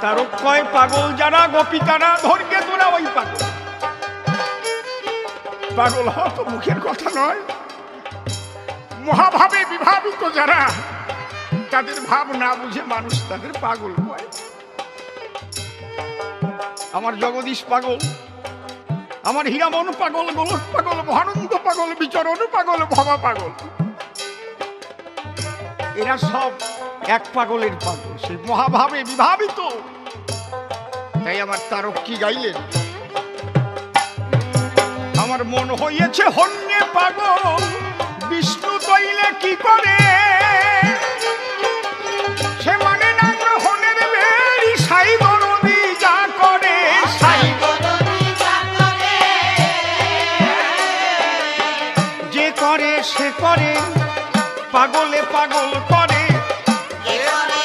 তারক কয় পাগল যারা গোপী তারা ধরকে তোরা ওই পাগল। পাগল হওয়া তো মুখের কথা নয়, মহাভাবে বিভাবিত যারা, তাদের ভাব না বুঝে মানুষ তাদের পাগল কয়। আমার জগদীশ পাগল, আমার হীরামন পাগল, গোলক পাগল, মহানন্দ পাগল, বিচরণ পাগল, ভবা পাগল, এরা সব এক পাগলের পাগল, সেই মহাভাবে বিভাবিত। তাই আমার তারক কি গাইলেন, আমার মন হইয়াছে হন্যে পাগল, বিষ্ণু তৈলে কি করে, সে মানে না গ্রহণের বেরি, সাই গরবি যা করে, সাই গরবি যা করে, যে করে সে করে, পাগলে পাগল করে।